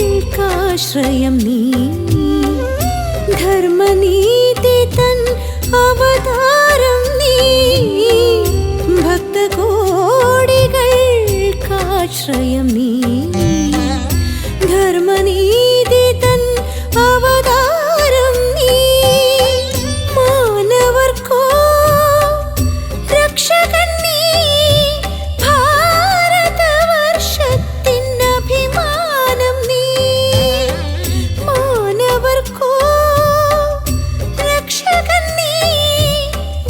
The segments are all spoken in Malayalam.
ഭക്തകോടികൾക്കാശ്രയം നീ ധർമ്മനീതി തൻ അവതാരം നീ ഭക്തകോടികൾക്കാശ്രയം നീ ധർമ്മനീതി തൻ അവതാരം നീ മാനവർക്കോ രക്ഷകൻ നീ ഭാരതവർഷത്തിനഭിമാനം നീ മാനവർക്കോ രക്ഷകൻ നീ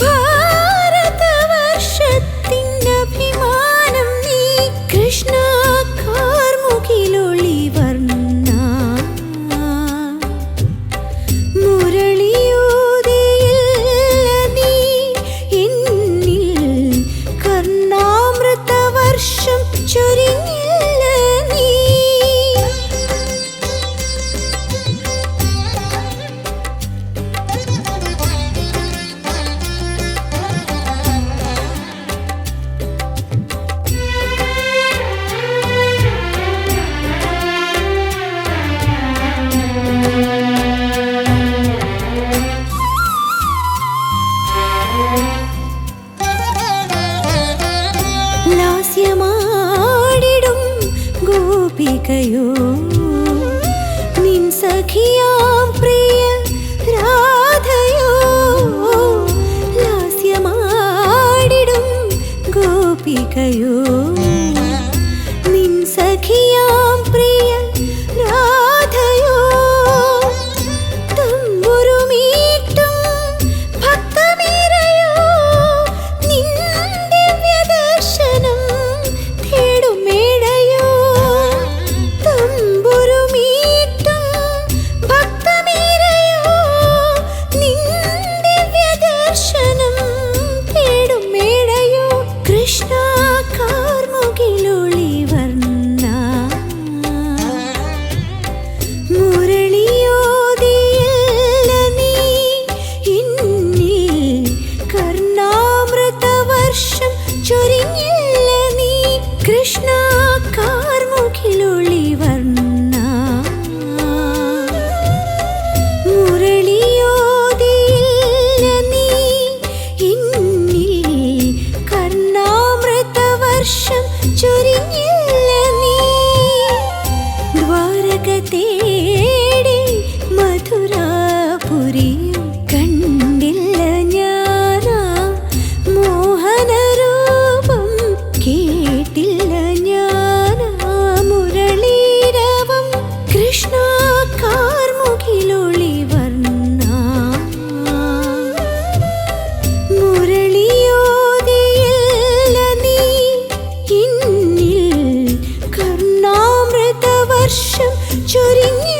ഭാരതവർഷത്തിനഭിമാനം നീ കൃഷ്ണ കാർമുകിലൊളി വർണ്ണ മുരളിയൂതിയില്ല നീ എന്നിൽ കർണാമൃതവർഷം ചൊരിഞ്ഞില്ല നീ ലാസ്യമാടിടും ഗോപികയോ നിൻ സഖിയാം പ്രിയ രാധയോ ലാസ്യമാടിടും ഗോപികയോ നിൻ സഖിയാം പ്രിയ രാധയോ തമ്പുരുമീട്ടും ഭക്തമീരയോ നിൻ ദിവ്യദർശനം തേടുമേടയോ തമ്പുരുമീട്ടും ഭക്തമീരയോ നിൻ ദിവ്യദർശനം തേടുമേടയോ കൃഷ്ണ കാർമുകിലൊളി വർണ്ണ മുരളിയോതിയില്ല നീ എന്നിൽ കർണാമൃതവർഷം ചൊരിഞ്ഞില്ല നീ കൃഷ്ണ കാർമുകിലൊളി വർണ്ണ മുരളിയോതിയില്ല നീ എന്നിൽ കർണാമൃതവർഷം ചൊരിഞ്ഞില്ല നീ ദ്വാരക തേടി മധുരാപുരിയും കണ്ടില്ല ഞാനാ മോഹനരൂപം കേട്ടില്ല ഞാനാ മുരളീരവം കൃഷ്ണ കാർമുകിലൊളി വർണ്ണ മുരളിയോതിയില്ല നീ എന്നിൽ കർണാമൃതവർഷം ചൊരിഞ്ഞ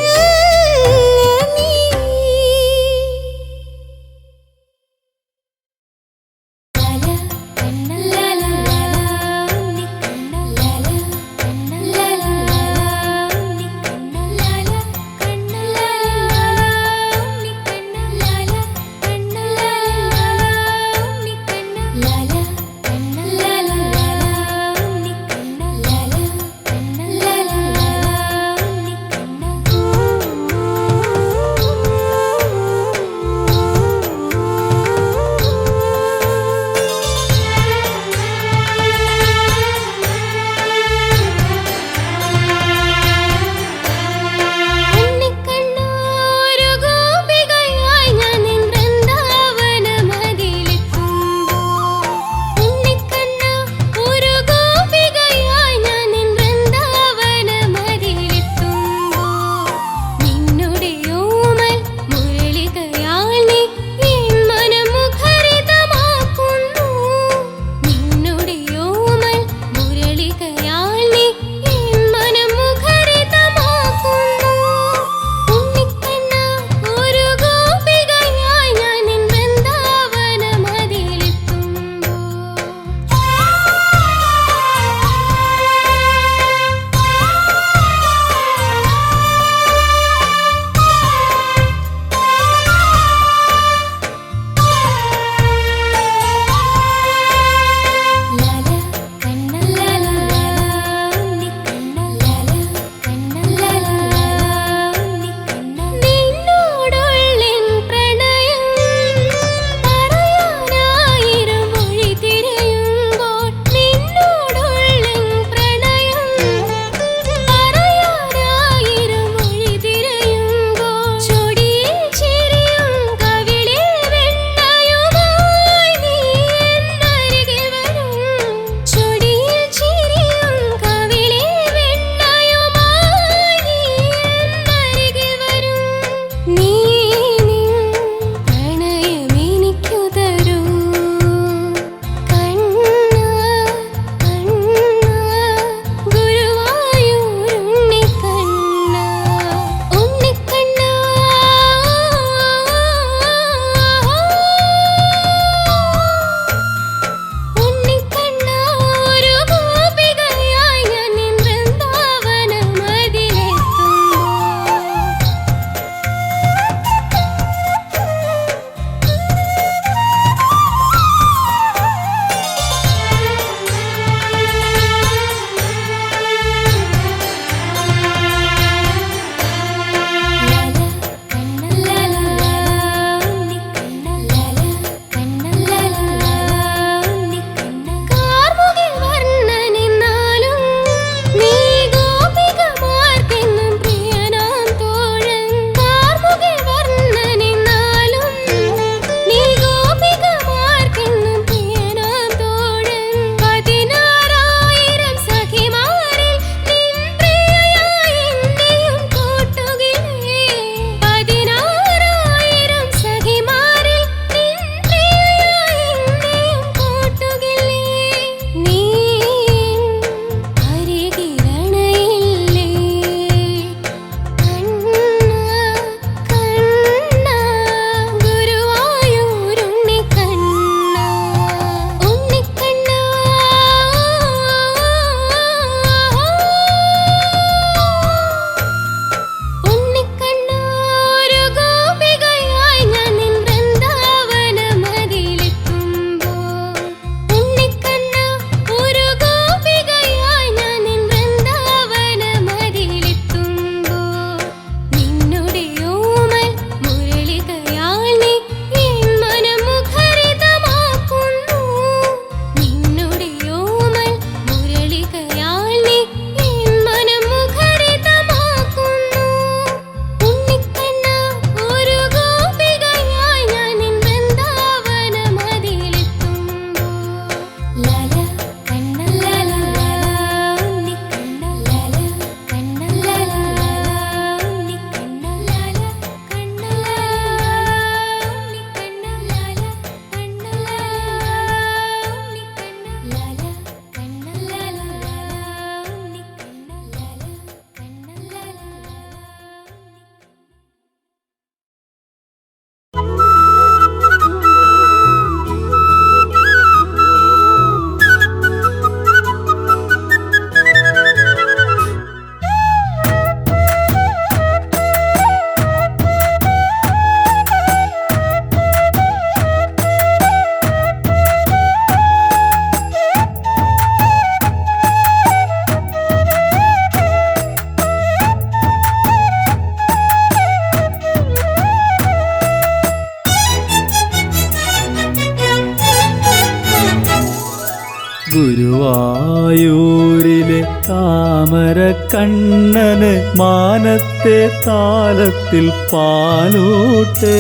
കണ്ണന് മാനത്തെ താലത്തിൽ പാലൂട്ട്.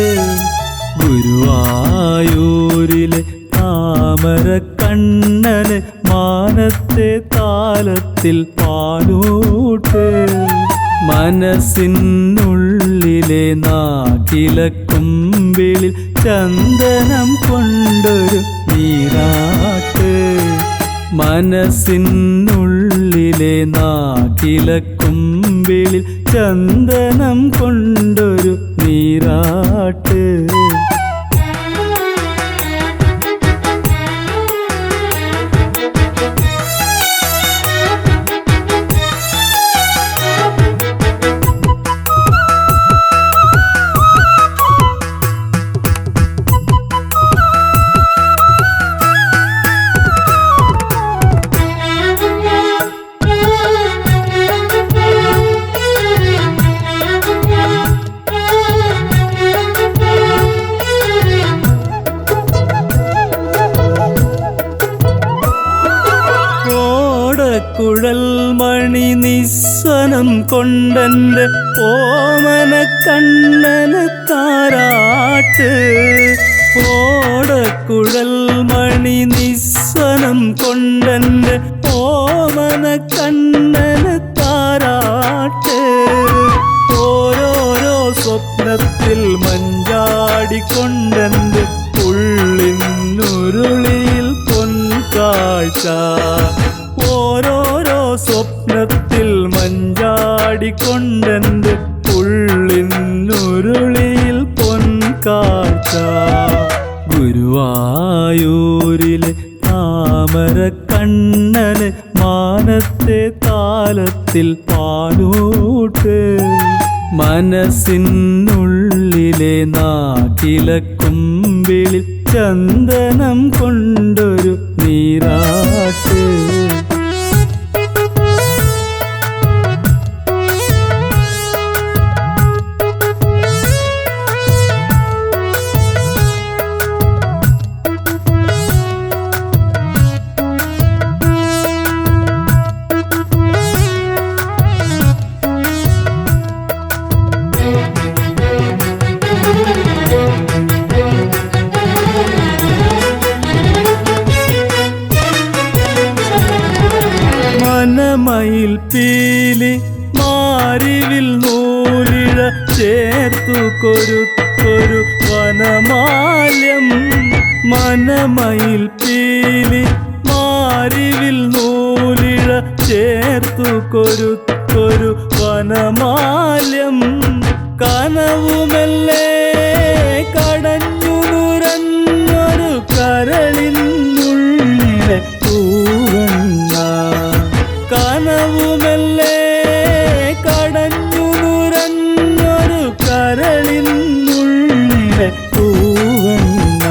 ഗുരുവായൂരിലെ താമര കണ്ണന് മാനത്തെ താലത്തിൽ പാലൂട്ട്. മനസ്സിനുള്ളിലെ നാക്കിലക്കുമ്പിളിൽ ചന്ദനം കൊണ്ടൊരു നീരാട്ട്. മനസ്സിനുള്ളിലെ നാക്കിലക്കുമ്പിളിൽ ചന്ദനം കൊണ്ടൊരു നീരാട്ട്. കുഴൽ മണി നിസ്വനം കൊണ്ടെൻ്റെ ഓമന കണ്ണന് താരാട്ട്. ഓടക്കുഴൽ മണി നിസ്വനം കൊണ്ടെൻ്റെ ഓമന കണ്ണന് താരാട്ട്. ഓരോരോ സ്വപ്നത്തിൽ മഞ്ചാടിക്കൊണ്ടെൻ്റെ ഉള്ളിനുരുളിയിൽ പൊൻകാഴ്ച. ഓരോരോ സ്വപ്നത്തിൽ മഞ്ചാടിക്കൊണ്ടെൻ്റെ ഉള്ളിനുരുളിയിൽ പൊൻകാഴ്ച. ഗുരുവായൂരിലെ താമര കണ്ണന് മാനത്തെ താലത്തിൽ പാലൂട്ട്. മനസ്സിനുള്ളിലെ നാക്കിലക്കുമ്പിളിൽ ചന്ദനം കൊണ്ടൊരു നീരാട്ട്. മനമയിൽ പീലി മാരിവിൽ നൂലിഴ ചേർത്തു കൊരുത്തൊരു വനമാല്യം. മനമയിൽ പീലി മാരിവിൽ നൂലിഴ ചേർത്തു കൊരുത്തൊരു വനമാല്യം. കനവുമെല്ലേ കടഞ്ഞു നുരഞ്ഞൊരു കരളിനുള്ളിലെ പൂവണ്ണ. കനവുമെല്ലേ കടഞ്ഞു നുരഞ്ഞൊരു കരളിനുള്ളിലെ പൂവണ്ണ.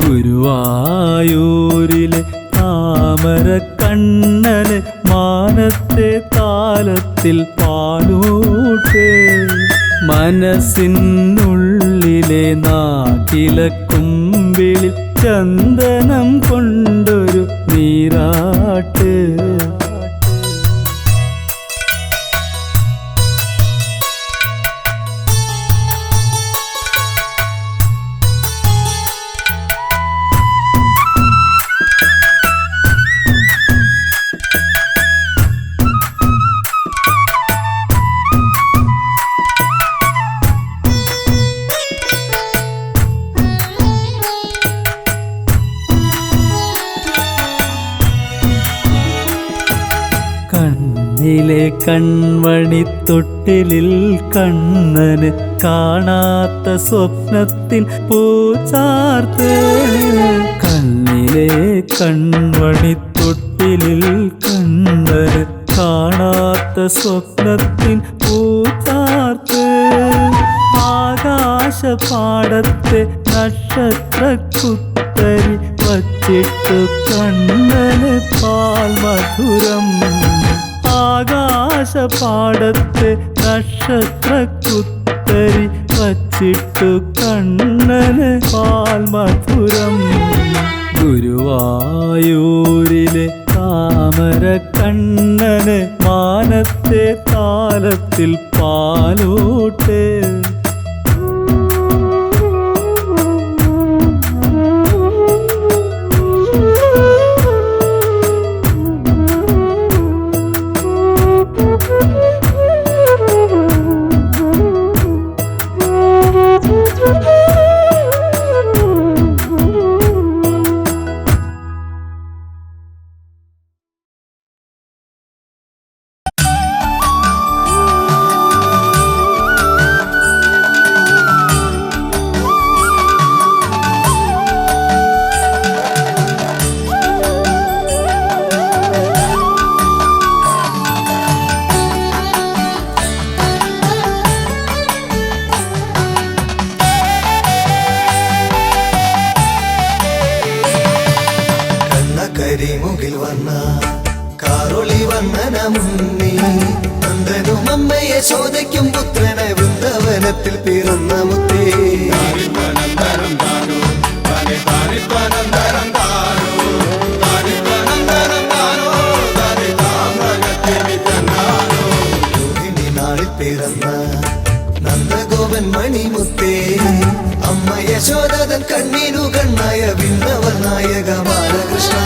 ഗുരുവായൂരിലെ താമര കണ്ണന് മാനത്തെ താലത്തിൽ പാലൂട്ട്. മനസ്സിനുള്ളിലെ നാക്കിലക്കുമ്പിളിൽ ചന്ദനം കൊണ്ടൊരു നീരാട്ട്. കണ്ണിലെ കൺമണിത്തൊട്ടിലിൽ കണ്ണന് കാണാത്ത സ്വപ്നത്തിൻ പൂച്ചാർത്ത്. കണ്ണിലെ കൺമണിത്തൊട്ടിലിൽ കണ്ണന് കാണാത്ത സ്വപ്നത്തിൻ പൂച്ചാർത്ത്. ആകാശപാടത്തെ നക്ഷത്രക്കുത്തരി വച്ചിട്ടു കണ്ണന് പാൽമധുരം. ആകാശപാടത്തെ നക്ഷത്രക്കുത്തരി വച്ചിട്ടു കണ്ണന് പാൽമധുരം. ഗുരുവായൂരിലെ താമര കണ്ണന് മാനത്തെ താലത്തിൽ പാലൂട്ട്. കരിമുകിൽ വന്ന കാറൊളി വന്നന മുന്നി നന്ദനും അമ്മയെ ചോദിക്കും പുത്രനെ വൃന്ദവനത്തിൽ പിറന്ന മുത്തേ. നാളിൽ പിറന്ന നന്ദഗോപൻ മണിമുത്തേ അമ്മ യശോദൻ കണ്ണീരു കണ്ണായ വിണ്ണവർ നായക ബാലകൃഷ്ണ.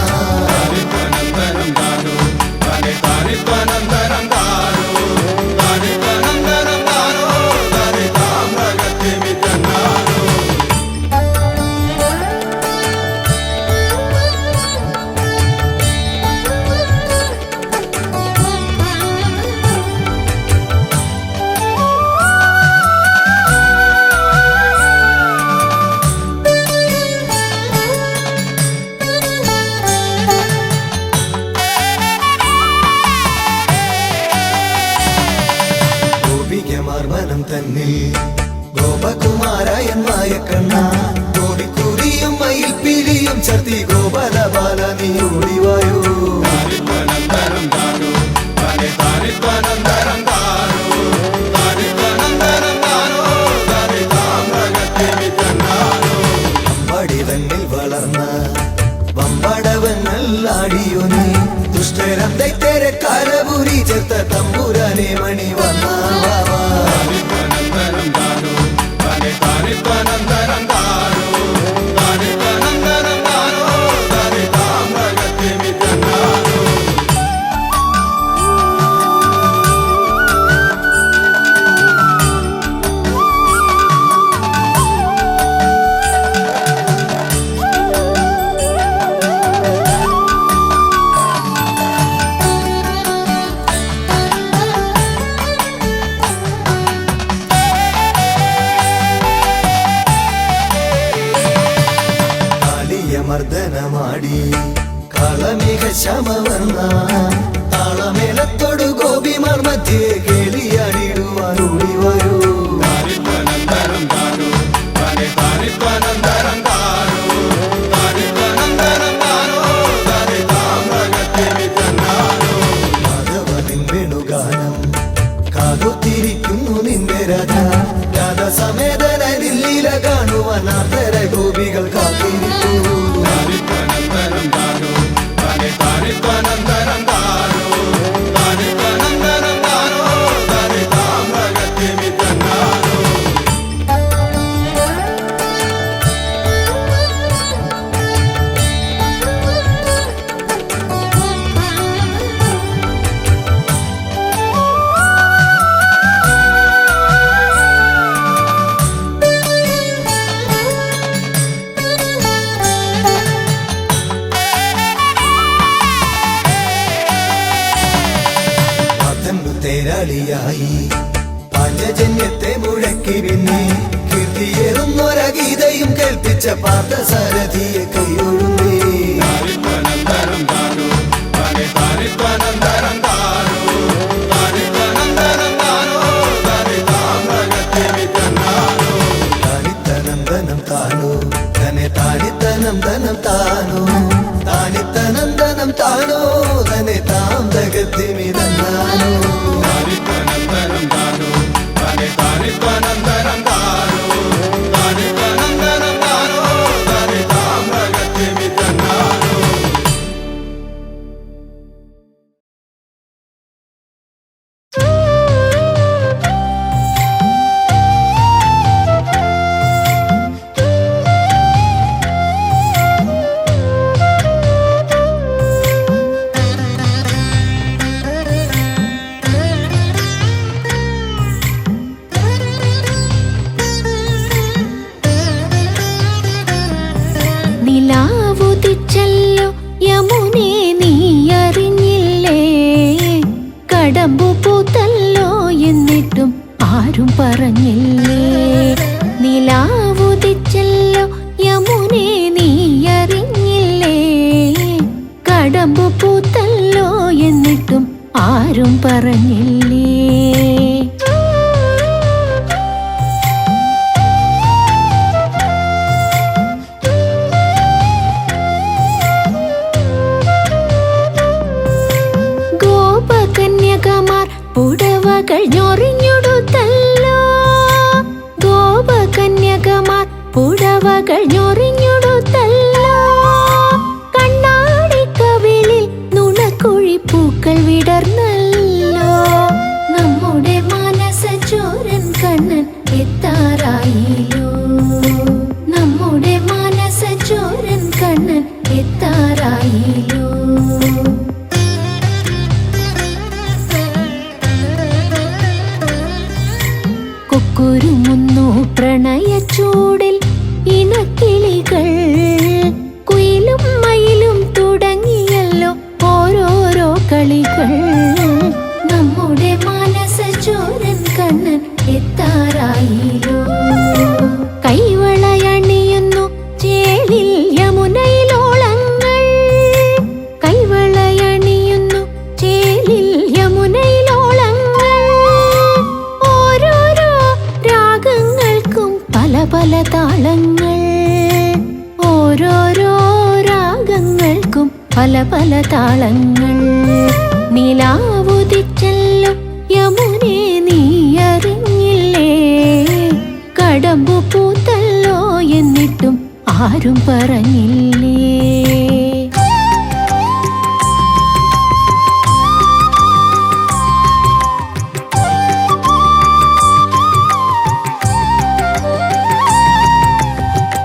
മനം തന്നിൽ ഗോപകുമാരയൻ മായക്കണ്ണ കോടിക്കൂടിയും മയിൽ പിരിയും ചർത്തി ഗോപാല ബാല നീ ഓടിവായോ. അമ്പടി തന്നിൽ വളർന്ന വമ്പടവനല്ലാടിയോ നീ ദുഷ്ടരം ദൈത്യരെ കാലപുരി ചേർത്ത തമ്പുരാനെ മണി വന്നാവാ. മർദ്ദനമാടി കളമിക ശമവർണ്ണ താളമേളത്തോടു ഗോപിമാർ മധ്യേ കേളിയാടിടുവാൻ ഓടി വരൂ. മാധവനിൻ വേണുഗാനം കാതുത്തിരിക്കുന്നു നിന്റെ രഥ രാധസമേതന ദില്ലില കാണുവാൻ ആതര ഗോപികൾ കാത്തിരിക്കൂ. തേരാളിയായി പാഞ്ചജന്യത്തെ മുഴക്കി പിന്നെ കീർത്തിയേറുന്നൊര ഗീതയും കേൾപ്പിച്ച പാർത്ഥസാരഥിയെ കൈയൊഴുന്നേ. താനിത്തനന്ദനം താനോ തന്നെ താനിത്തനന്ദനം താനോ താനിത്തനന്ദനം താനോ തന്നെ താം തകത്തിമിതന്നാനോ. ആരും പറഞ്ഞില്ലേ. നിലാവുദിച്ചല്ലോ യമുനേ നീ അറിഞ്ഞില്ലേ. കടമ്പു പൂത്തല്ലോ എന്നിട്ടും ആരും പറഞ്ഞില്ലേ. ഗോപകന്യകമാർ പുടവകൾ ഞൊറിഞ്ഞുടുത്തല്ലോ. ഗോപകന്യകമാർ പുടവകൾ ഞൊറിഞ്ഞുടുത്തല്ലോ. കണ്ണാടിക്കവിളിൽ നുണക്കുഴിപ്പൂക്കൾ വിടർന്നല്ലോ. നമ്മുടെ മനസ്സച്ചോരൻ കണ്ണൻ എത്താറായില്ലോ. നമ്മുടെ മനസ്സച്ചോരൻ കണ്ണൻ എത്താറായില്ലോ. കുരുമുന്നു പ്രണയച്ചൂടിൽ ഇണക്കിളികൾ. കുയിലും മയിലും തുടങ്ങിയല്ലോ ഓരോരോ കളികൾ. നമ്മുടെ മനസ്സച്ചോരൻ കണ്ണൻ എത്താറായില്ലോ. കൈവളയണിയുന്നു ചേലിൽ യമുനയിലോളങ്ങൾ. കൈവളയണിയുന്നു ചേലിൽ യമുനയിലോളങ്ങൾ. ഓരോരോ രാഗങ്ങൾക്കും പല പല താളങ്ങൾ. ഓരോരോ രാഗങ്ങൾക്കും പല പല താളങ്ങൾ. നിലാവുദിച്ചല്ലോ യമുനേ നീ അറിഞ്ഞില്ലേ. കടമ്പു പൂത്തല്ലോ എന്നിട്ടും ആരും പറഞ്ഞില്ലേ.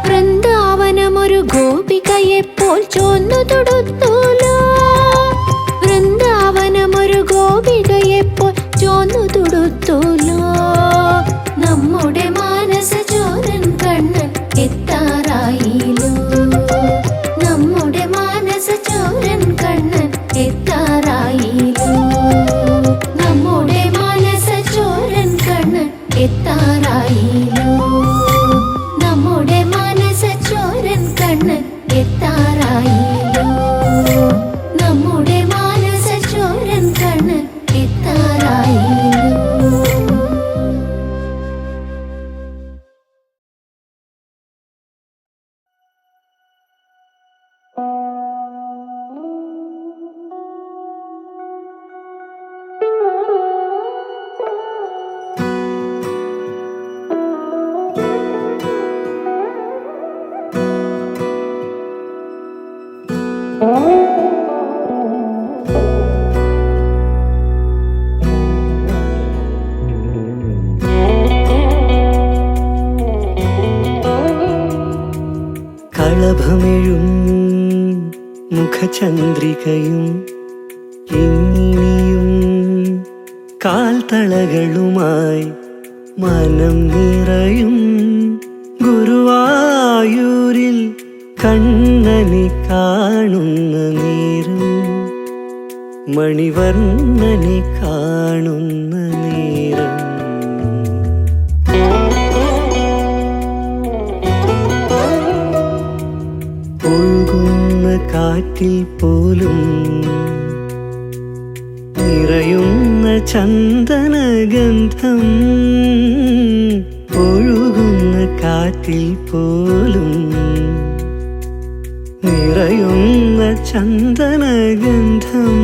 വൃന്ദാവനമൊരു ഗോപികയെപ്പോൾ ചോന്നു തൊടുത്തോലോ. വൃന്ദാവനമൊരു ഗോപികയെപ്പോൾ ചോന്നു തൊടുത്തോലോ. നമ്മുടെ മാനസചോരൻ കണ്ണൻ എത്താറായില്ലോ. നമ്മുടെ മാനസചോരൻ കണ്ണൻ എത്താറായില്ലോ. നമ്മുടെ മാനസചോരൻ കണ്ണൻ എത്താറായില്ലോ. നമ്മുടെ മനസ്സച്ചോരൻ കണ്ണൻ എത്താറായില്ലോ. നമ്മുടെ മനസ്സച്ചോരൻ കണ്ണൻ എത്താറായില്ലോ. കളഭമെഴും മുഖചന്ദ്രികയും ഇനിയും കാൽത്തളകളുമായി മനം നിറയും ഗുരുവായൂരിൽ കണ്ണനെ കാണുന്ന നേരം. മണിവർണ്ണനെ കാണുന്ന നേരം. ഒഴുകുന്ന കാറ്റിൽ പോലും നിറയുന്ന ചന്ദനഗന്ധം. ഒഴുകുന്ന കാറ്റിൽ പോലും നിറയുന്ന ചന്ദനഗന്ധം.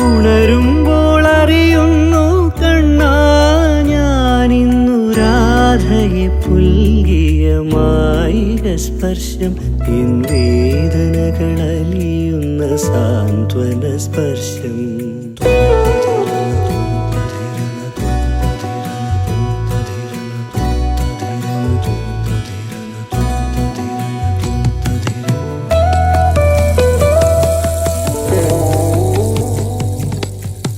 ഉണരുമ്പോൾ അറിയുന്നു കണ്ണാ ഞാനിന്നു രാധയെ പുൽകിയ മായിക സ്പർശം. എൻ വേദനകളലിയുന്ന സാന്ത്വന സ്പർശം.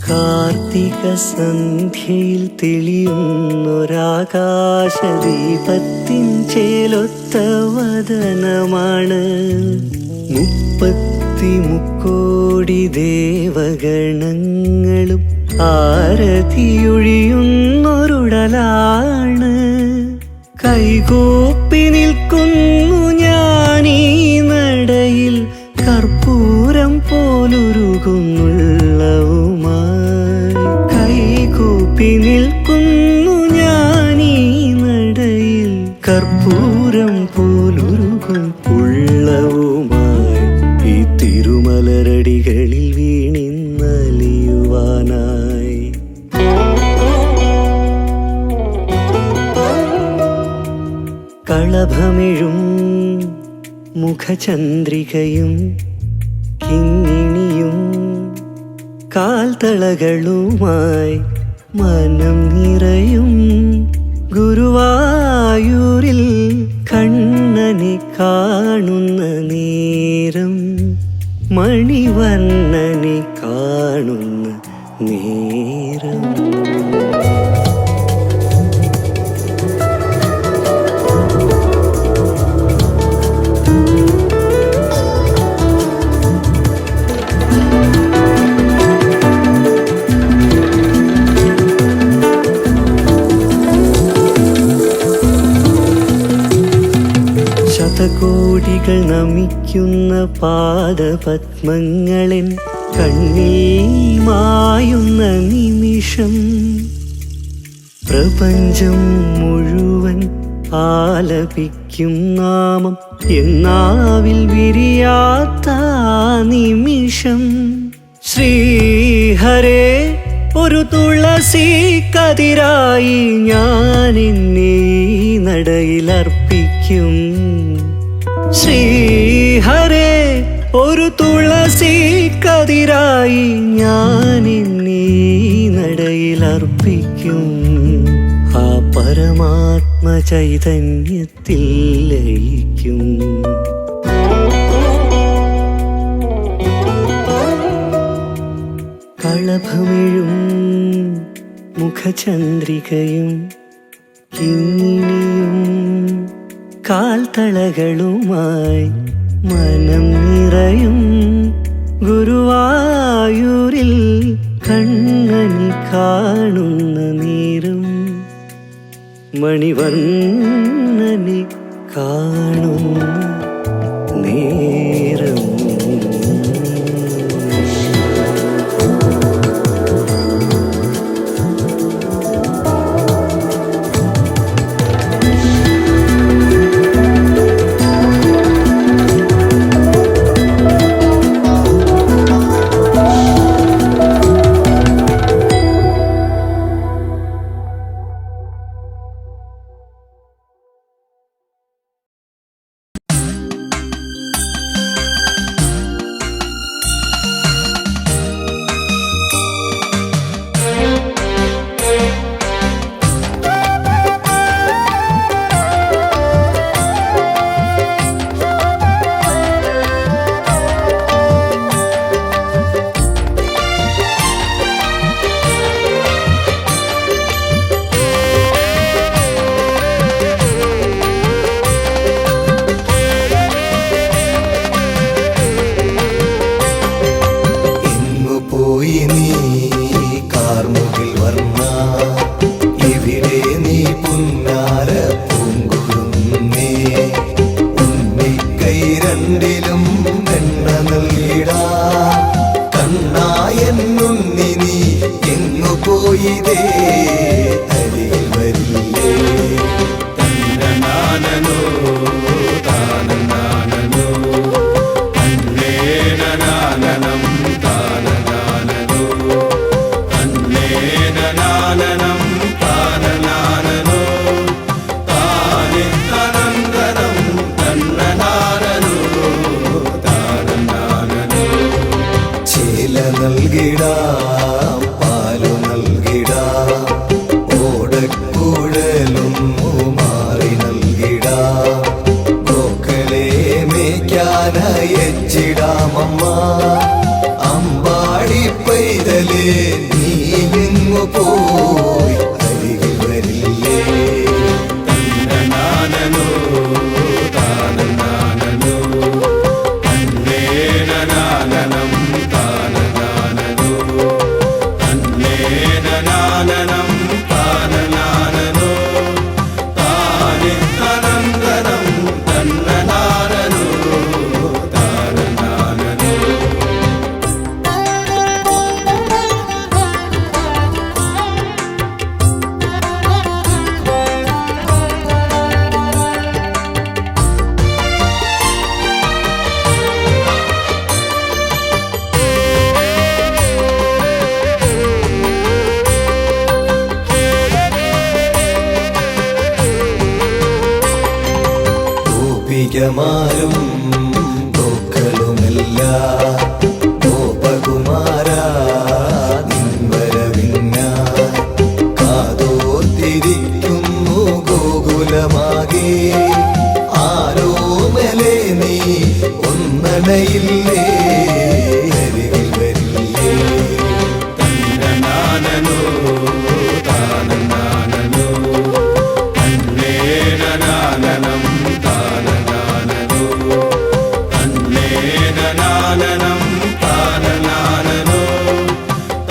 കാർത്തിക സന്ധ്യയിൽ തെളിയുന്നൊരാകാശദീപത്തിൻ ചേലൊത്ത വദനമാണ്. 33 ദേവഗണങ്ങളും ആരതിയൊഴിയുന്നൊരാലയമാണ്. കൈകൂപ്പി നിൽക്കുന്നു ഞാനീ നടയിൽ കർപ്പൂരം പോലുരുകുന്നുള്ളവുമായി. കൈകൂപ്പി നിൽക്കുന്നു ഞാനീ നടയിൽ കർപ്പൂരം പോലുരുകും ഉള്ളവുമായി. ഈ തിരുമലരടികളിൽ വീണിന്നലിയുവാനായി. കളഭമിഴും മുഖചന്ദ്രികയും കിങ്ങിണിയും കാൽത്തളകളുമായി മനം നിറയും ഗുരുവായൂരിൽ കണ്ണനെ കാണുന്ന നേരം, മണിവർണ്ണനെ കാണുന്ന നേരം. ശതകോടികൾ നമിക്കുന്ന പാദപത്മങ്ങളെൻ കണ്ണിൽ മായുന്ന നിമിഷം, പ്രപഞ്ചം മുഴുവൻ ആലപിക്കും നാമം എന്നാവിൽ വിരിയാത്ത നിമിഷം. ശ്രീഹരേ, ഒരു തുളസി കതിരായി ഞാൻ എന്നെ നടയിലർപ്പിക്കും. ശ്രീഹരേ, ഒരു തുളസി കതിരായി ഞാൻ എന്നെ നടയിലർപ്പിക്കും. ആ പരമാത്മ ചൈതന്യത്തിൽ ലയിക്കും. കളഭമിഴും മുഖചന്ദ്രികയും കിങ്ങിണിയും കാൽത്തളകളുമായി മനം നിറയും ഗുരുവായൂരിൽ കണ്ണനി കാണുന്ന നേരം, മണിവർണ്ണനെ കാണുന്ന നേരം. ഗോപികമാരും ഗോക്കളുമല്ല ഗോപകുമാര നിൻവരവിഞ്ഞ കാതോർത്തിരിക്കുന്നു ഗോകുലമാകെ ആരോമലേ നീ ഒന്നണയില്ലേ അരികിൽ വരില്ലേ തന്നനാനനോ താനനാനനോ തന്നേനനാനനം താനനാനനോ തന്നേനനാനനം താനനാനനോ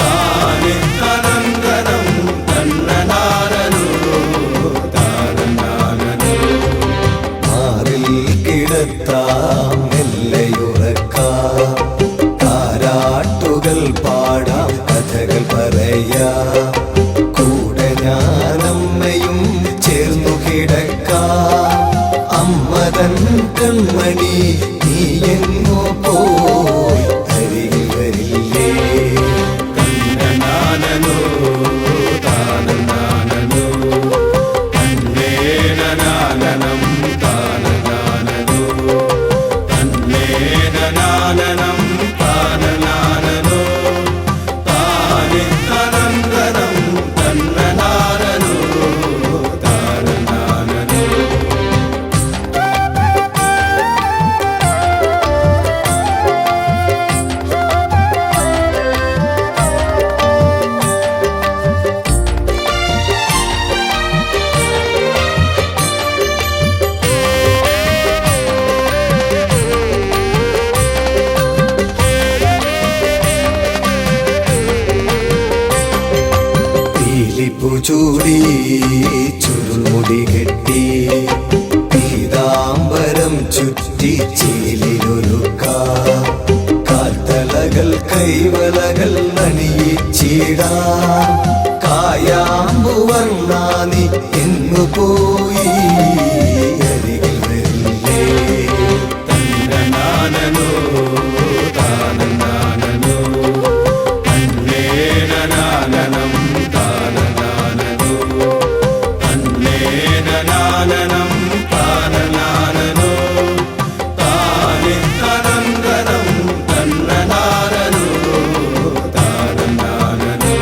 താനിത്തനന്തനം തന്നനാനനോ താനനാനനോ മാറിൽ കിടത്താം മെല്ലയുറക്കാം താരാട്ടുകൾ പാടാം കഥകൾ പറയാം കൂടെ ഞാനമ്മയും ചേർന്നു കിടക്കാം അമ്മതൻ കൺമണി നീ എങ്ങോ പോയി അരികിൽ വരില്ലേ തന്നനാനനോ താനനാനനോ തന്നേനനാനനം താനനാനനോ തന്നേനനാനനം താനനാനനോ താനിത്തനന്തനം തന്നനാനനോ താനനാനനോ ചൂടി ചുരുൾമുടി കെട്ടി പീതാംബരം ചുറ്റി ചീലിലൊരുക്കാം കാൽത്തലകൾ കൈവലകൾ അണിയിച്ചിടാം കായാമ്പുവർണ്ണാനി എങ്ങു പോയി അരികിൽ വരില്ലേ തന്നനാനനോ താനനാനനോ തന്നേനനാനനം താനനാനനോ തന്നേനനാനനം താനനാനനോ താനിത്തനന്തനം തന്നനാനനോ താനനാനനോ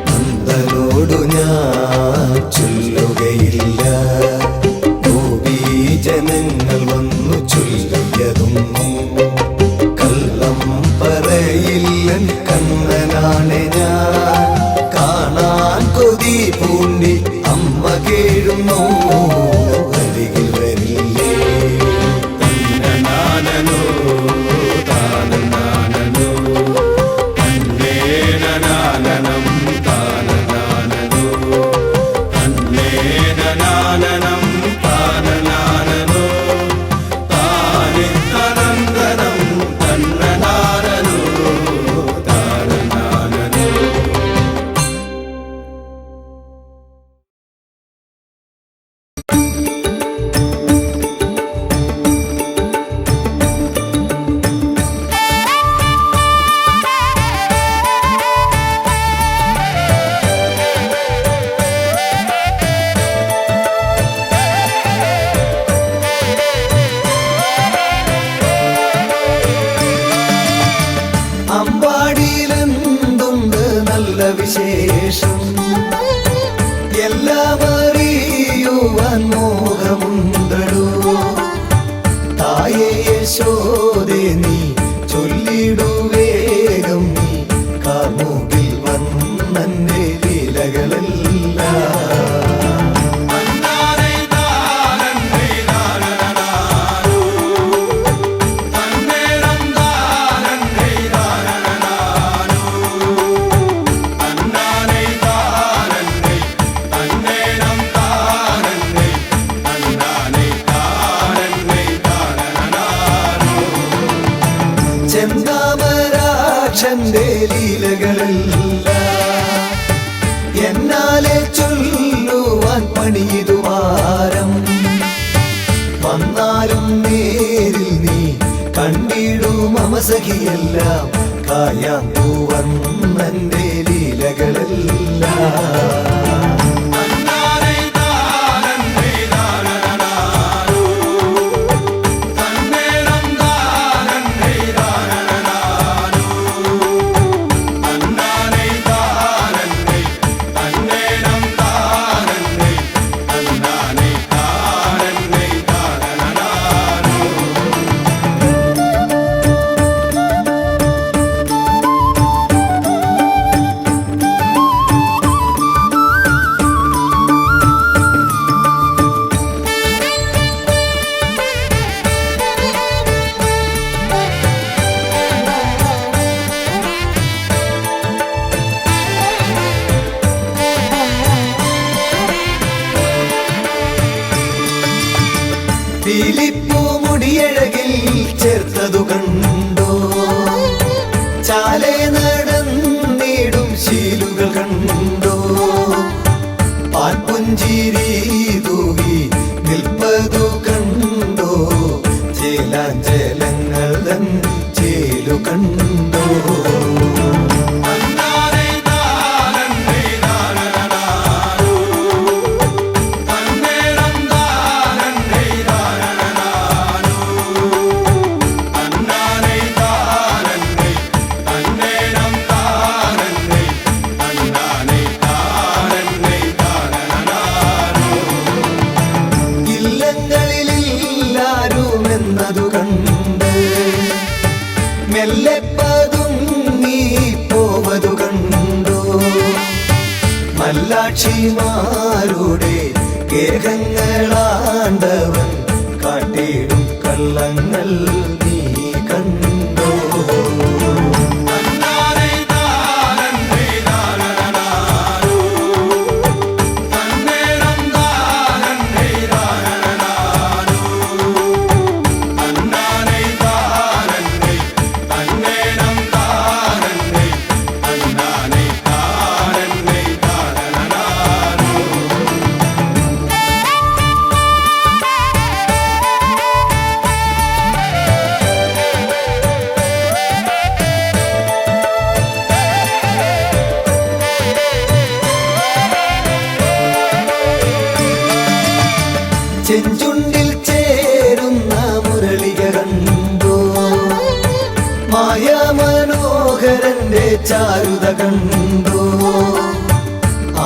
നന്ദനോടു ഞാൻ ചൊല്ലുകയില്ല ഗോപീജനങ്ങൾ വന്നു ചൊല്ലിയതൊന്നും കള്ളം പറയില്ലൻ കണ്ണനാണ് ഞാൻ കാണാൻ കൊതി പൂണ്ടി അമ്മ കേഴുന്നു അരികിൽ വരില്ലേ തന്നനാനനോ താനനാനനോ തന്നേനനാനനം താനനാനനോ തന്നേനനാനനം താനനാനനോ താനിത്തനന്തനം തന്നനാനനോ താനനാനനോ അമ്പാടിയിലെന്തുണ്ട് നല്ല വിശേഷം എല്ലാം അറിയുവാൻ മോഹമുണ്ടടോ തായേ യശോദേ നീ ചൊല്ലിടു വേഗം നീ കാർമുകിൽ വന്നന്റെ ലീലകളെല്ലാം ചെന്താമരാക്ഷന്റെ ലീലകളല്ല എന്നാലെ ചൊല്ലുവാൻ പണിയിടുവാരം വന്നാലും നേരിൽ നീ കണ്ടിടും അമസഖിയെല്ലാം കായാമ്പൂവന്നന്റെ ലീലകളെല്ലാം പീലിപ്പൂ മുടിയഴകിൽ ചേർത്തതു കണ്ടോ ചാലേ നടന്നിടും ശീലുകൾ കണ്ടോ പാൽപുഞ്ചിരി തൂകി നിൽപ്പതു കണ്ടോ ചേലാഞ്ചലങ്ങൾ തൻ ചേലു കണ്ടോ എന്നതു കണ്ട് മെല്ലെപ്പതും നീ പോവതു കണ്ടോ മല്ലാക്ഷിമാരുടെ കേഹങ്ങളാണ്ടവൻ കാട്ടിടും കള്ളങ്ങൾ നീ കണ്ടോ ചെഞ്ചുണ്ടിൽ ചേരുന്ന മുരളിക കണ്ടോ മായാമനോഹരന്റെ ചാരുത കണ്ടോ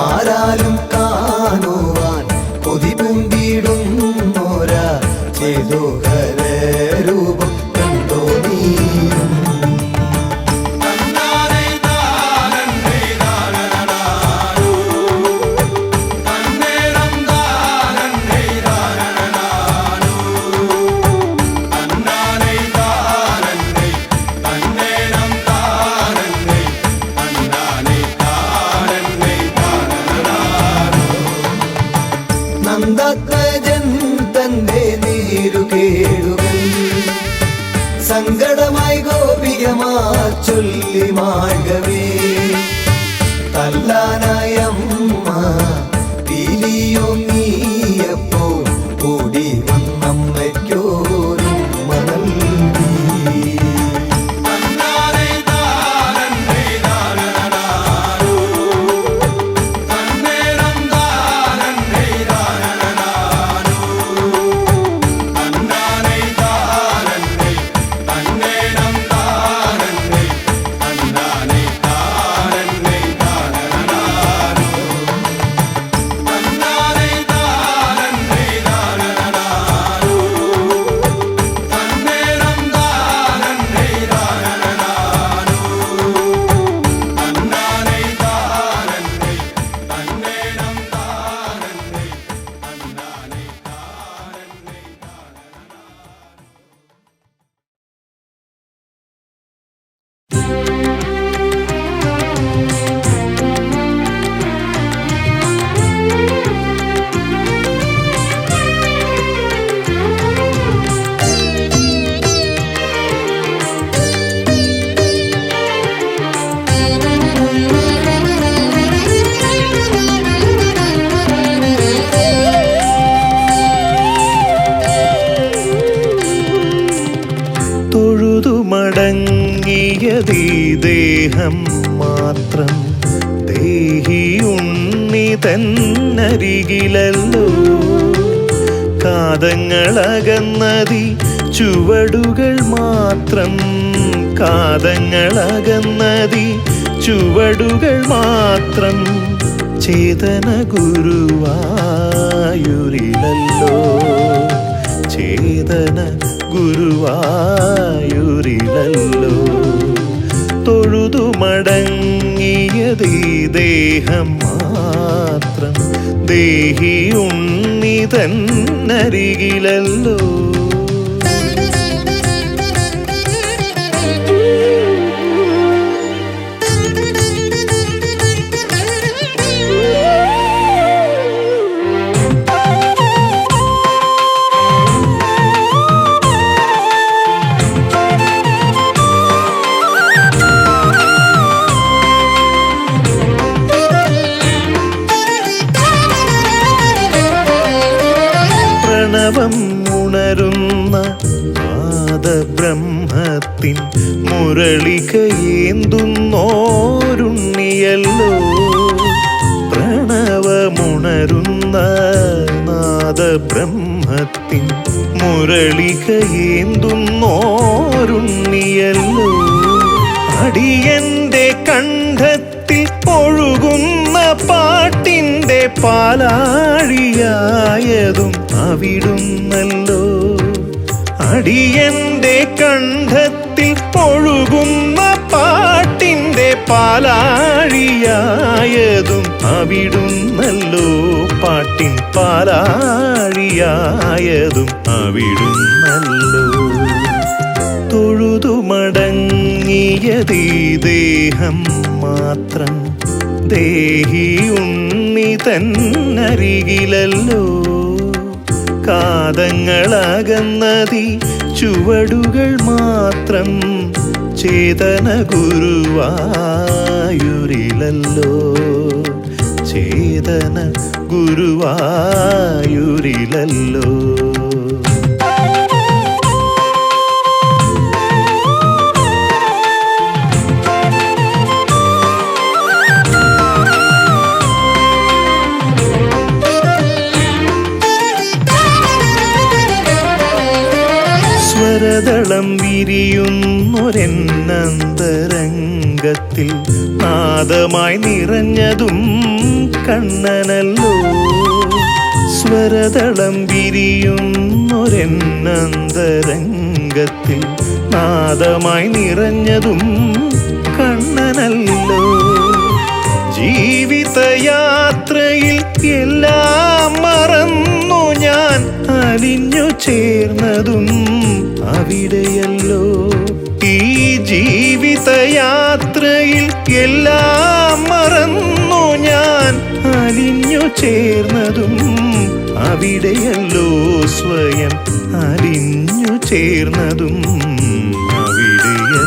ആരാലും കാണുവാൻ കൊതിപൂണ്ടിടുന്നോരാ ചേതോഹര രൂപം കണ്ടോ നീയും നന്ദാത്മജൻ തന്റെ നീരുകേടുകൾ സങ്കടമായി ഗോപികമാ ചൊല്ലി മാർഗവേ തല്ലാനായമ്മ പീലിയോ നീയപ്പോ കൂടി വന്നമ്മയ്ക്കോരും മണൽ മടങ്ങിയതീ ദേഹം മാത്രം ദേഹി ഉണ്ണി തന്നരികിലല്ലോ കാതങ്ങളകന്നതി ചുവടുകൾ മാത്രം കാതങ്ങളകന്നതി ചുവടുകൾ മാത്രം ചേതന ഗുരുവായൂരിലല്ലോ ചേതന ഗുരുവായൂരിലല്ലോ തൊഴുതു മടങ്ങിയതീ ദേഹം മാത്രം ദേഹി ഉണ്ണി തന്നരികിലല്ലോ പ്രണവം ഉണരുന്ന നാദബ്രഹ്മത്തിൻ മുരളികയേന്തുന്നോരുണ്ണിയല്ലോ. പ്രണവമുണരുന്ന നാദബ്രഹ്മത്തിൻ മുരളികയേന്തുന്നോരുണ്ണിയല്ലോ. അടിയന്റെ കണ്ഠത്തിൽ ഒഴുകുന്ന പാട്ടിന്റെ പാലാഴിയായതും അവിടുന്നല്ലോ. അടിയന്റെ കണ്ഠത്തിൽ ഒഴുകുന്ന പാട്ടിന്റെ പാലാഴിയായതും അവിടുന്നല്ലോ. പാട്ടിൻ പാലാഴിയായതും അവിടുന്നല്ലോ. തൊഴുതു മടങ്ങിയതീ ദേഹം മാത്രം ദേഹി ഉണ്ണി തന്നരികിലല്ലോ. കാതങ്ങളകന്നതി ചുവടുകൾ മാത്രം ചേതന ഗുരുവായൂരിലല്ലോ. ചേതന ഗുരുവായൂരിലല്ലോ. സ്വരദളം വിരിയുന്നൊരെന്നന്തരംഗത്തിൽ നാദമായി നിറഞ്ഞതും കണ്ണനല്ലോ. സ്വരദളം വിരിയുന്നൊരെന്നന്തരംഗത്തിൽ നാദമായി നിറഞ്ഞതും കണ്ണനല്ലോ. ജീവിതയാത്രയിൽ എല്ലാം മറന്നു ഞാൻ അലിഞ്ഞു ചേർന്നതും അവിടെയല്ലോ. ഈ ജീവിതയാത്രയിൽ എല്ലാം മറന്നു ഞാൻ അലിഞ്ഞു ചേർന്നതും അവിടെയല്ലോ. സ്വയം അലിഞ്ഞു ചേർന്നതും അവിടെയല്ലോ.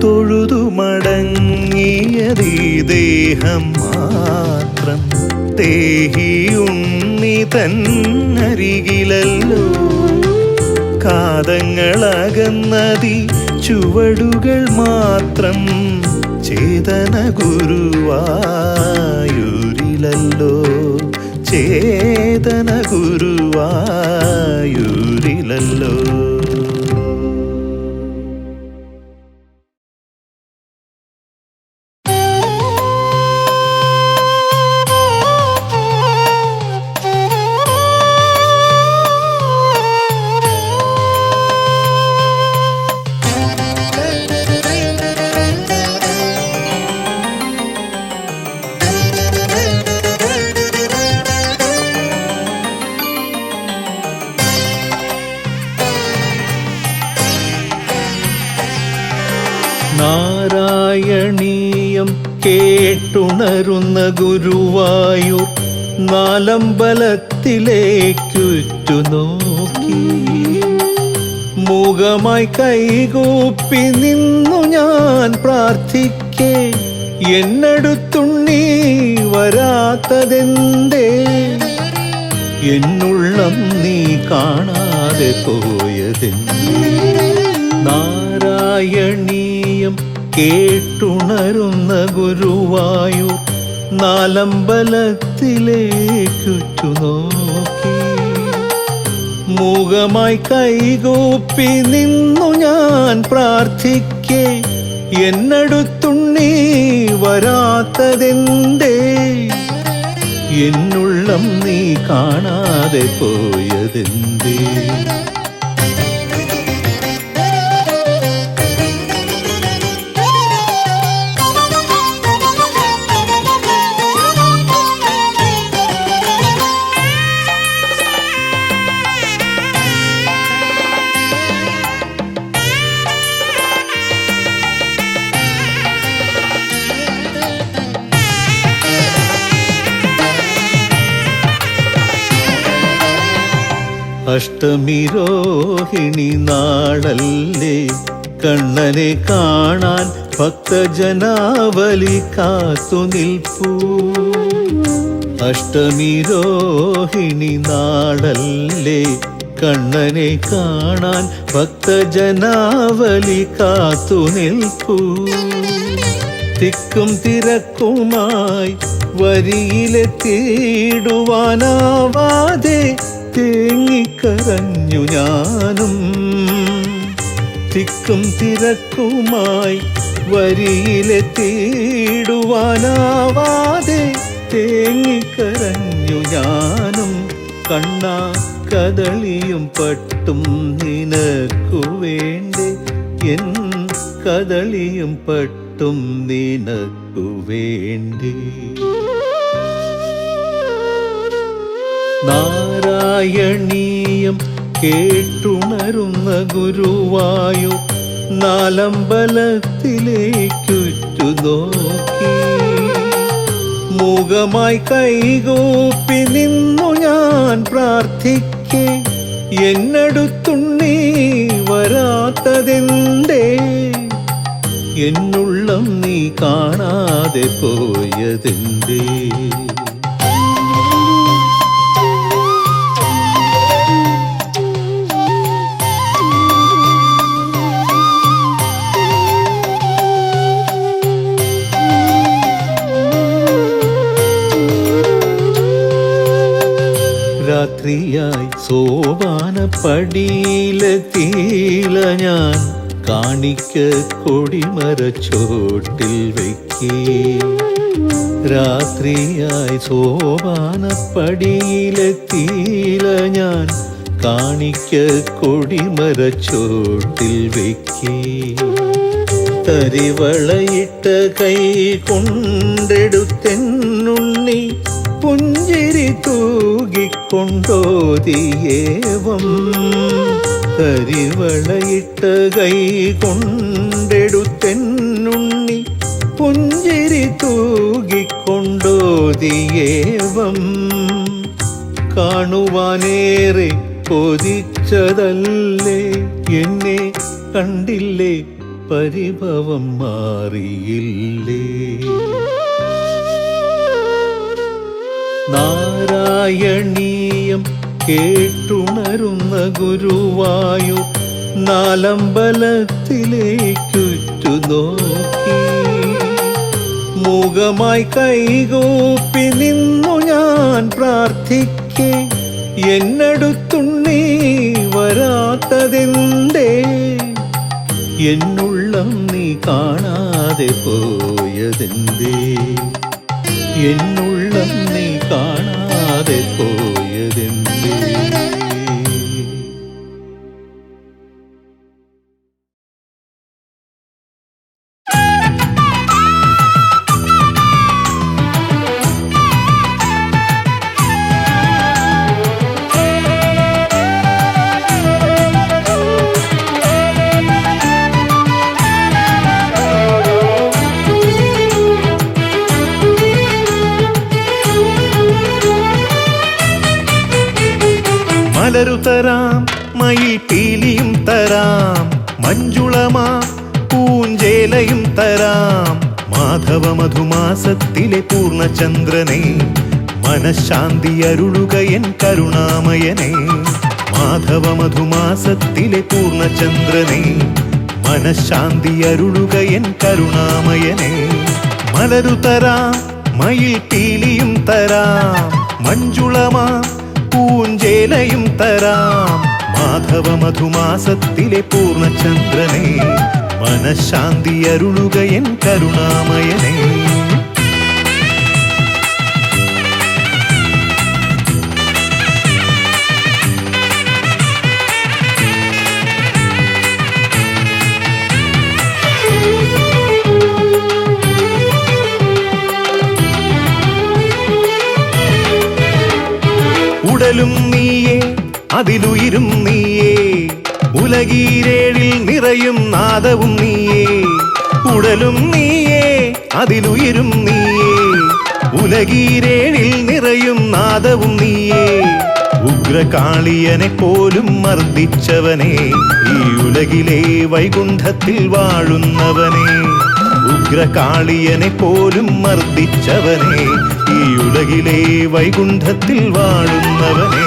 തൊഴുതു മടങ്ങിയതീ ദേഹം മാത്രം ദേഹി ഉണ്ണി തന്നരികിലല്ലോ. കാതങ്ങളകന്നതി ചുവടുകൾ മാത്രം ചേതന ഗുരുവായൂരിലല്ലോ. ചേതന ഗുരുവായൂരിലല്ലോ. നാരായണീയം കേട്ടുണരുന്ന ഗുരുവായൂർ നാലമ്പലത്തിലേക്കുറ്റു നോക്കി മൂകമായി കൈകൂപ്പി നിന്നു ഞാൻ പ്രാർത്ഥിക്കേ. എന്നടുത്തുണ്ണി വരാത്തതെന്തേ? എന്നുള്ളം നീ കാണാതെ പോയതെന്തേ? നാരായണീയം കേട്ടുണരുന്ന ഗുരുവായൂർ നാലമ്പലത്തിലേക്കുറ്റു നോക്കി മൂകമായി കൈകൂപ്പി നിന്നു ഞാൻ പ്രാർത്ഥിക്കേ. എന്നടുത്തുണ്ണി വരാത്തതെന്തേ? എന്നുള്ളം നീ കാണാതെ പോയതെന്തേ? അഷ്ടമി രോഹിണി നാളല്ലേ കണ്ണനെ കാണാൻ ഭക്തജനാവലി കാത്തു നിൽപ്പൂ. അഷ്ടമി രോഹിണി നാളല്ലേ കണ്ണനെ കാണാൻ ഭക്തജനാവലി കാത്തു നിൽപ്പൂ. തിക്കും തിരക്കുമായി വരിയിലെത്തിയിടുവാനാവാതെ തേങ്ങിക്കരഞ്ഞു ഞാനും. തിക്കും തിരക്കുമായി വരിയിലെത്തിയിടുവാനാവാതെ തേങ്ങിക്കരഞ്ഞു ഞാനും. കണ്ണാ കദളിയും പട്ടും നിനക്കു വേണ്ടേ, എൻ കദളിയും പട്ടും നിനക്കു വേണ്ടേ. നാരായണീയം കേട്ടുണരുന്ന ഗുരുവായൂർ നാലമ്പലത്തിലേക്കുറ്റു നോക്കി. മൂകമായി കൈകൂപ്പി നിന്നു ഞാൻ പ്രാർത്ഥിക്കേ, എന്നടുത്തുണ്ണീ വരാത്തതെന്തേ, എന്നുള്ളം നീ കാണാതെ പോയതെന്തേ. രാത്രിയായി സോപാനപ്പടിയിലെത്തിയില്ല ഞാൻ, കാണിക്ക കൊടിമരച്ചോട്ടിൽ വയ്ക്കേ. രാത്രിയായി സോപാനപ്പടിയിലെത്തിയില്ല ഞാൻ, കാണിക്ക കൊടിമരച്ചോട്ടിൽ വയ്ക്കേ. തരിവളയിട്ട കൈ കൊണ്ടെടുത്തെന്നുണ്ണി പുഞ്ചിരി തൂകിക്കൊണ്ടോതിയേവം. തരിവളയിട്ട കൈ കൊണ്ടെടുത്തെന്നുണ്ണി പുഞ്ചിരി തൂകിക്കൊണ്ടോതിയേവം. കാണുവാനേറെ കൊതിച്ചതല്ലേ, എന്നെ കണ്ടില്ലേ പരിഭവം മാറിയില്ലേ. നാരായണീയം കേട്ടുണരുന്ന ഗുരുവായൂർ നാലമ്പലത്തിലേക്കുറ്റു നോക്കി. മൂകമായി കൈകൂപ്പി നിന്നു ഞാൻ പ്രാർത്ഥിക്കേ, എന്നടുത്തുണ്ണീ വരാത്തതെന്തേ, എന്നുള്ളം നീ കാണാതെ പോയതെന്തേ, എന്നുള്ളം നീ കാണാതെ പോയതെന്തേ. മലരു തരാം, മയിൽ പീലിയും തരാം, മഞ്ജുളമാ പൂഞ്ചേലയും തരാം. മാധവ മധുമാസത്തിലെ പൂർണ്ണചന്ദ്രനെ, മനഃശാന്തി അരുളുക എൻ കരുണാമയനെ. മാധവ മധുമാസത്തിലെ പൂർണ്ണചന്ദ്രനെ, മനഃശാന്തി അരുളുക എൻ കരുണാമയനെ. മലരു തരാം, മയിൽ പീലിയും തരാം, മഞ്ജുളമാ പൂഞ്ചേലയും തരാം. മാധവ മധുമാസത്തിലെ പൂർണ്ണചന്ദ്രനെ, മനഃശാന്തി അരുളുക എൻ കരുണാമയനെ. ഉടലും നീയേ, അതിലുയിരും നീയേ, ഉലകീരേഴിൽ നിറയും നാദവും നീയേ. ഉടലും നീയേ, അതിലുയിരും നീയേ, ഉലകീരേഴിൽ നിറയും നാദവും നീയേ. ഉഗ്രകാളിയനെ പോലും മർദ്ദിച്ചവനെ, ഈ ഉലകിലെ വൈകുണ്ഠത്തിൽ വാഴുന്നവനെ. ഉഗ്രകാളിയനെ പോലും മർദ്ദിച്ചവനെ, ഈ ഉലകിലെ വൈകുണ്ഠത്തിൽ വാഴുന്നവനെ.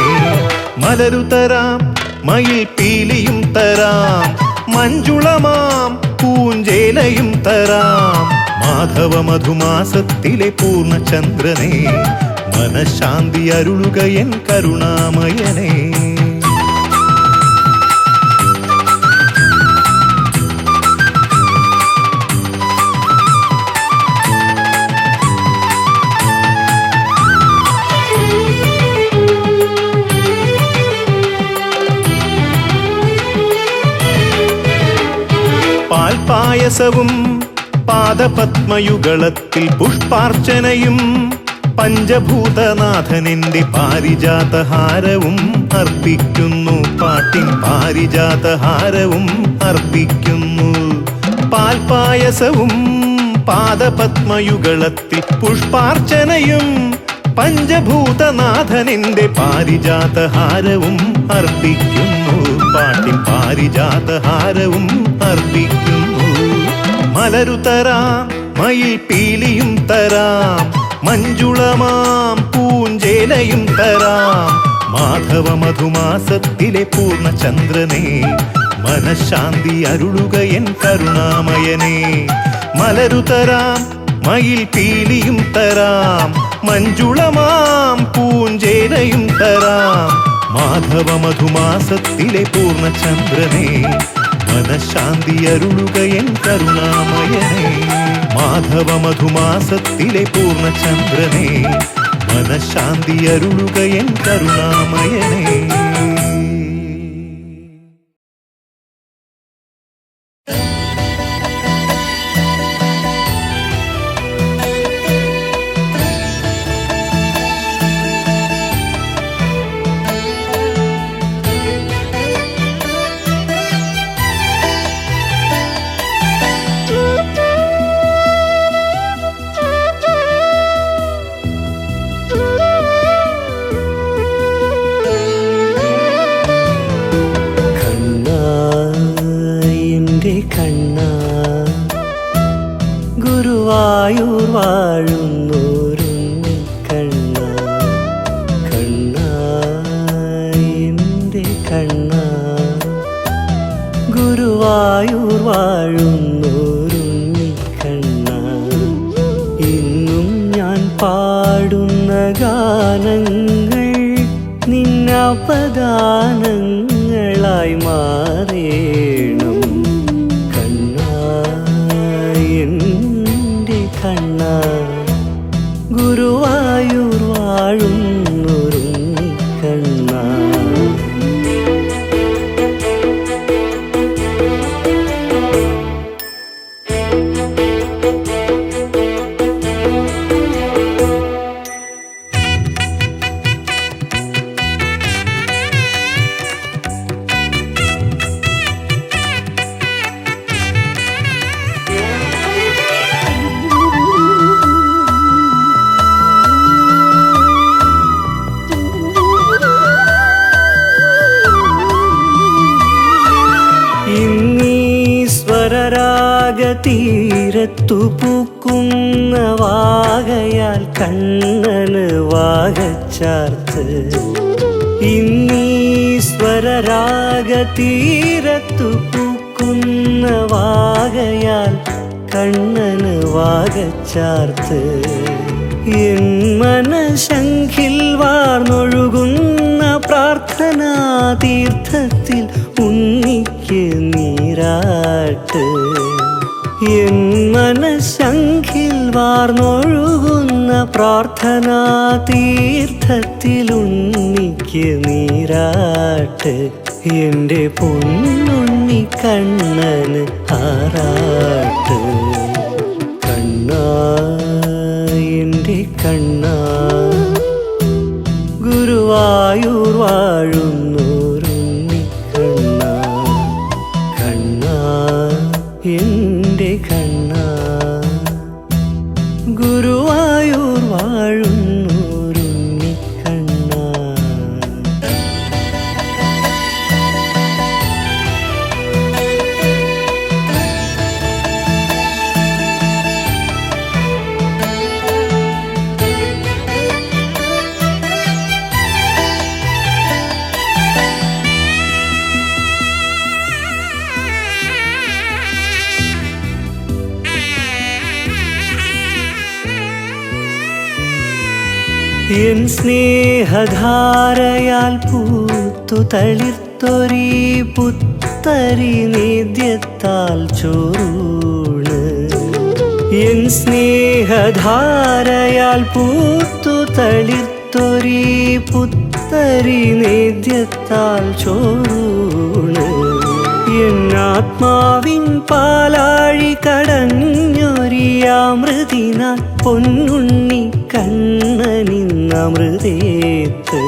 മലരു തരാം, മയിൽ പീലിയും തരാം, മഞ്ജുളമാം പൂഞ്ചേലയും തരാം. മാധവ മധുമാസത്തിലെ പൂർണ്ണചന്ദ്രനെ, മനഃശാന്തി അരുളുക എൻ കരുണാമയനെ. പാൽപായസവും പാദപത്മയുഗളത്തിൽ പുഷ്പാർച്ചനയും പഞ്ചഭൂതനാഥനിന്റെ പാരിജാതഹാരവും അർപ്പിക്കുന്നു. പാട്ടിൻ പാരിജാതഹാരവും അർപ്പിക്കുന്നു. പാൽപായസവും പാദപത്മയുഗളത്തിൽ പുഷ്പാർച്ചനയും പഞ്ചഭൂതനാഥനിന്റെ പാരിജാതഹാരവും അർപ്പിക്കുന്നു. പാട്ടിൻ പാരിജാതഹാരവും അർപ്പിക്കുന്നു. മലരു തരാം, മയിൽ പീലിയും തരാം, മഞ്ജുളമാം പൂഞ്ചേലയും തരാം. മാധവ മധുമാസത്തിലെ പൂർണ്ണചന്ദ്രനെ, മനഃശാന്തി അരുളുക എൻ കരുണാമയനെ. മലരു തരാം, മയിൽ പീലിയും തരാം, മഞ്ജുളമാം പൂഞ്ചേലയും തരാം. മാധവ മധുമാസത്തിലെ പൂർണ്ണചന്ദ്രനെ, മനഃശാന്തി അരുളുക എൻ കരുണാമയനെ. മാധവ മധുമാസത്തിലെ പൂർണ്ണചന്ദ്രനെ, മനഃശാന്തി അരുളുക എൻ കരുണാമയനെ. ഗുരുവായൂർ വാഴുന്നോരുണ്ണി കണ്ണ, കണ്ണ എൻ്റെ കണ്ണ. ഗുരുവായൂർ വാഴുന്നോരുണ്ണി കണ്ണ, ഇന്നും ഞാൻ പാടുന്ന ഗാനങ്ങൾ നിന്നപദാനങ്ങളായി മാറേണം. ഗുരുവായൂർ വാഴുന്നൊരുണ്ണി കണ്ണ. തീരത്തു പൂക്കുന്ന വാകയാൽ കണ്ണന് വാകച്ചാർത്ത്. ഇന്നീശ്വരരാഗ തീരത്തു പൂക്കുന്ന വാകയാൽ കണ്ണന് വാകച്ചാർത്ത്. എൻ മനശംഖിൽ വാർന്നൊഴുകുന്ന പ്രാർത്ഥനാ തീർത്ഥത്തിൽ ഉണ്ണിക്ക് നീരാട്ട്. എൻ മനശംഖിൽ വാർന്നൊഴുകുന്ന പ്രാർത്ഥനാ തീർത്ഥത്തിൽ ഉണ്ണിക്ക് നീരാട്ട്. എൻ്റെ പൊന്നുണ്ണി കണ്ണന് ആറാട്ട്. കണ്ണാ എൻ്റെ കണ്ണാ, ഗുരുവായൂർ വാഴുന്നോരുണ്ണി കണ്ണ, കണ്ണാ എൻ്റെ കണ്ണാ. ഗുരുവായൂർ വാഴുന്നോരുണ്ണി കണ്ണാ. എൻ സ്നേഹധാരയാൽ പൂത്തു തളിർത്തൊരീ പുത്തരി നിത്യത്താൽ ചോറൂണ്. എൻ സ്നേഹധാരയാൽ പൂത്തു തളിർത്തൊരീ പുത്തരി നിത്യത്താൽ ചോറൂണ്. എന്നാത്മാവിൻ പാലാഴി കടഞ്ഞൊരിയാമൃതിനാൽ പൊന്നുണ്ണി കണ്ണനിന്നമൃതേത്ത്.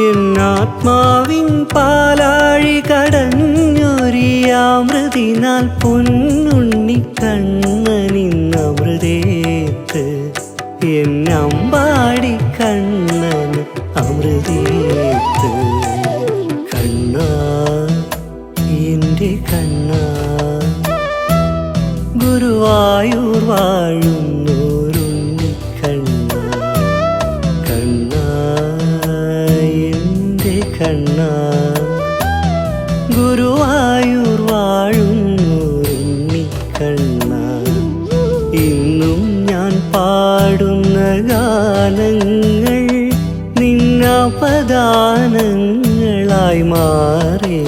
എന്നാത്മാവിൻ പാലാഴി കടഞ്ഞൊരിയാമൃതിനാൽ പൊന്നുണ്ണി കണ്ണനിന്നമൃതേത്ത്. എന്നമ്പാടി കണ്ണന് അമൃതേത്ത്. കണ്ണാ എന്റെ കണ്ണാ, ഗുരുവായൂർ വാഴുന്നോരുണ്ണിക്കണ്ണാ. കണ്ണാ എന്റെ കണ്ണാ, ഗുരുവായൂർ വാഴുന്നോരുണ്ണിക്കണ്ണാ. ഇന്നും ഞാൻ പാടുന്ന ഗാനങ്ങൾ നിന്നപദാനങ്ങളായി മാറേ.